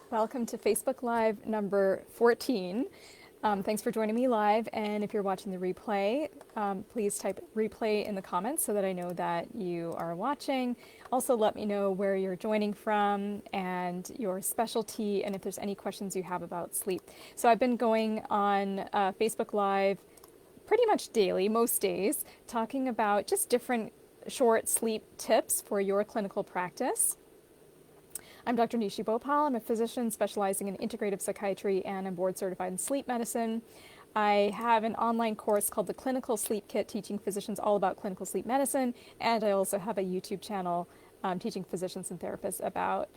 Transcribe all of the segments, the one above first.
Welcome to Facebook Live number 14. Thanks for joining me live, and if you're watching the replay, please type replay in the comments so that I know that you are watching. Also, let me know where you're joining from and your specialty, and if there's any questions you have about sleep. So I've been going on Facebook Live pretty much daily, most days, talking about just different short sleep tips for your clinical practice. I'm Dr. Nishi Bhopal. I'm a physician specializing in integrative psychiatry, and I'm board certified in sleep medicine. I have an online course called the Clinical Sleep Kit, teaching physicians all about clinical sleep medicine, and I also have a YouTube channel teaching physicians and therapists about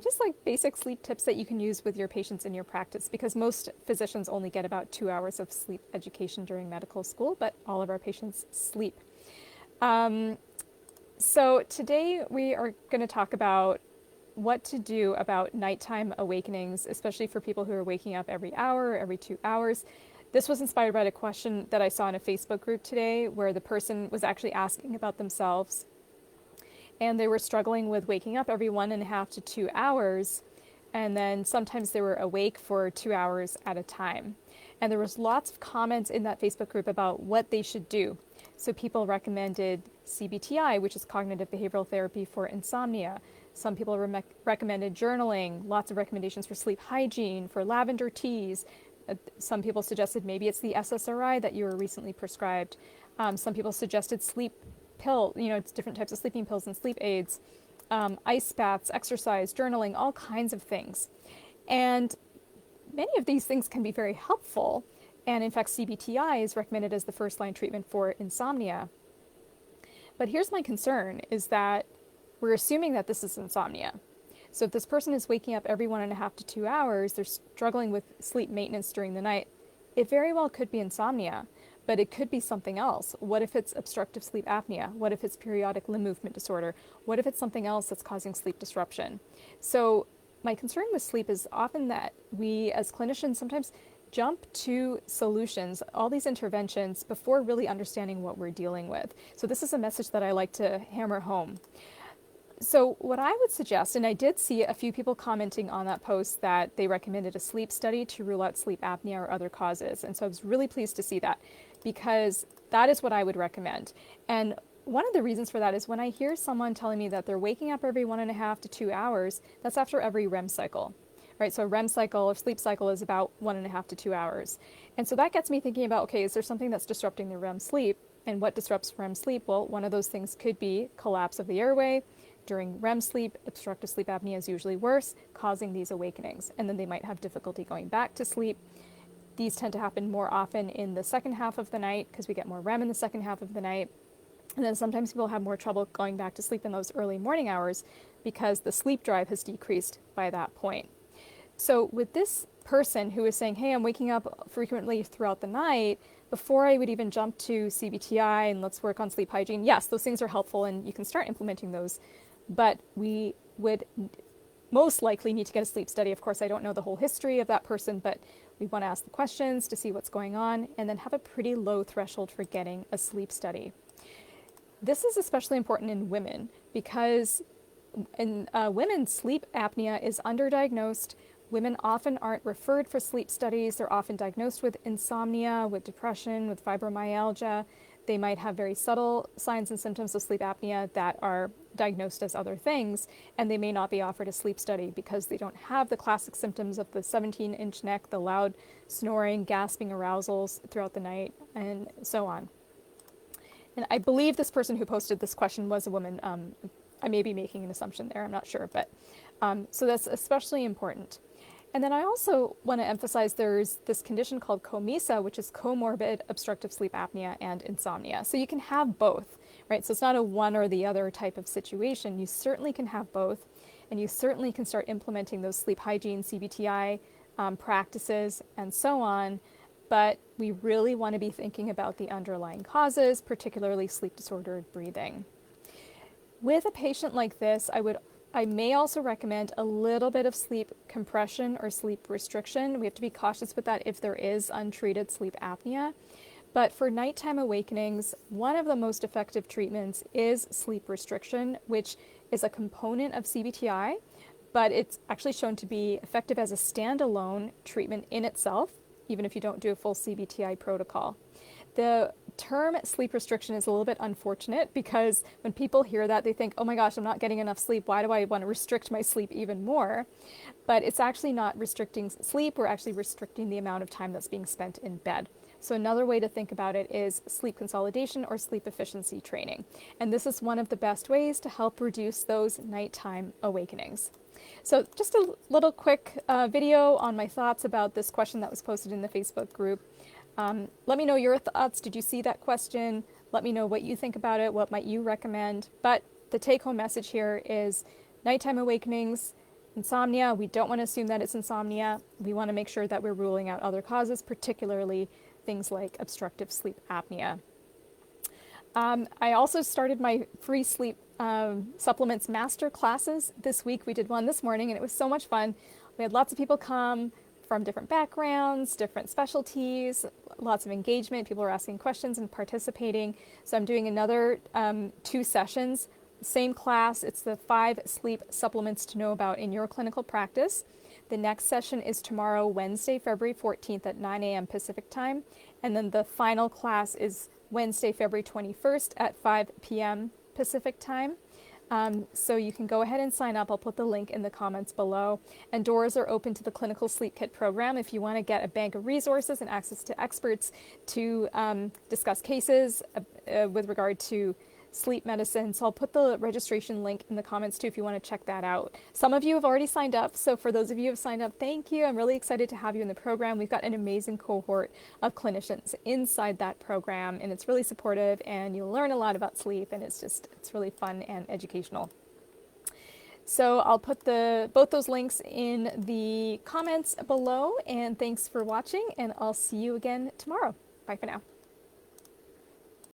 just like basic sleep tips that you can use with your patients in your practice, because most physicians only get about 2 hours of sleep education during medical school, but all of our patients sleep. So today we are going to talk about what to do about nighttime awakenings, especially for people who are waking up every hour or every 2 hours. This was inspired by a question that I saw in a Facebook group today, where the person was actually asking about themselves, and they were struggling with waking up every 1.5 to 2 hours, and then sometimes they were awake for 2 hours at a time. And there was lots of comments in that Facebook group about what they should do. So people recommended CBTI, which is cognitive behavioral therapy for insomnia. Some people recommended journaling, lots of recommendations for sleep hygiene, for lavender teas. Some people suggested maybe it's the SSRI that you were recently prescribed. Some people suggested sleep it's different types of sleeping pills and sleep aids, ice baths, exercise, journaling, all kinds of things. And many of these things can be very helpful. And in fact, CBTI is recommended as the first-line treatment for insomnia. But here's my concern, is that we're assuming that this is insomnia. So if this person is waking up every 1.5 to 2 hours, they're struggling with sleep maintenance during the night, it very well could be insomnia, but it could be something else. What if it's obstructive sleep apnea? What if it's periodic limb movement disorder? What if it's something else that's causing sleep disruption? So my concern with sleep is often that we as clinicians sometimes jump to solutions, all these interventions, before really understanding what we're dealing with. So this is a message that I like to hammer home. So what I would suggest, and I did see a few people commenting on that post that they recommended a sleep study to rule out sleep apnea or other causes. And so I was really pleased to see that, because that is what I would recommend. And one of the reasons for that is when I hear someone telling me that they're waking up every 1.5 to 2 hours, that's after every REM cycle, right? So a REM cycle or sleep cycle is about 1.5 to 2 hours. And so that gets me thinking about, okay, is there something that's disrupting the REM sleep? And what disrupts REM sleep? Well, one of those things could be collapse of the airway. During REM sleep, obstructive sleep apnea is usually worse, causing these awakenings. And then they might have difficulty going back to sleep. These tend to happen more often in the second half of the night, because we get more REM in the second half of the night. And then sometimes people have more trouble going back to sleep in those early morning hours because the sleep drive has decreased by that point. So with this person who is saying, hey, I'm waking up frequently throughout the night, before I would even jump to CBTI and let's work on sleep hygiene, yes, those things are helpful and you can start implementing those. But we would most likely need to get a sleep study. Of course, I don't know the whole history of that person, but we want to ask the questions to see what's going on, and then have a pretty low threshold for getting a sleep study. This is especially important in women, because in women, sleep apnea is underdiagnosed. Women often aren't referred for sleep studies. They're often diagnosed with insomnia, with depression, with fibromyalgia. They might have very subtle signs and symptoms of sleep apnea that are diagnosed as other things, and they may not be offered a sleep study because they don't have the classic symptoms of the 17-inch neck, the loud snoring, gasping arousals throughout the night, and so on. And I believe this person who posted this question was a woman. I may be making an assumption there, I'm not sure, but so that's especially important. And then I also want to emphasize there's this condition called COMISA, which is comorbid obstructive sleep apnea and insomnia. So you can have both, right? So it's not a one or the other type of situation. You certainly can have both, and you certainly can start implementing those sleep hygiene, CBTI practices, and so on. But we really want to be thinking about the underlying causes, particularly sleep disordered breathing. With a patient like this, I may also recommend a little bit of sleep compression or sleep restriction. We have to be cautious with that if there is untreated sleep apnea. But for nighttime awakenings, one of the most effective treatments is sleep restriction, which is a component of CBTI, but it's actually shown to be effective as a standalone treatment in itself, even if you don't do a full CBTI protocol. The term sleep restriction is a little bit unfortunate because when people hear that, they think, oh my gosh, I'm not getting enough sleep. Why do I want to restrict my sleep even more? But it's actually not restricting sleep. We're actually restricting the amount of time that's being spent in bed. So another way to think about it is sleep consolidation or sleep efficiency training. And this is one of the best ways to help reduce those nighttime awakenings. So just a little quick video on my thoughts about this question that was posted in the Facebook group. Let me know your thoughts. Did you see that question? Let me know what you think about it. What might you recommend? But the take-home message here is nighttime awakenings, insomnia. We don't want to assume that it's insomnia. We want to make sure that we're ruling out other causes, particularly things like obstructive sleep apnea. I also started my free sleep supplements master classes this week. We did one this morning and it was so much fun. We had lots of people come from different backgrounds, different specialties, lots of engagement. People were asking questions and participating. So I'm doing another 2 sessions, same class. It's the 5 sleep supplements to know about in your clinical practice. The next session is tomorrow, Wednesday, February 14th at 9 a.m. Pacific time. And then the final class is Wednesday, February 21st at 5 p.m. Pacific time. So you can go ahead and sign up. I'll put the link in the comments below. And doors are open to the Clinical Sleep Kit program if you want to get a bank of resources and access to experts to discuss cases with regard to sleep medicine. So I'll put the registration link in the comments too if you want to check that out. Some of you have already signed up. So for those of you who have signed up, thank you. I'm really excited to have you in the program. We've got an amazing cohort of clinicians inside that program, and it's really supportive, and you'll learn a lot about sleep, and it's really fun and educational. So I'll put both those links in the comments below, and thanks for watching, and I'll see you again tomorrow. Bye for now.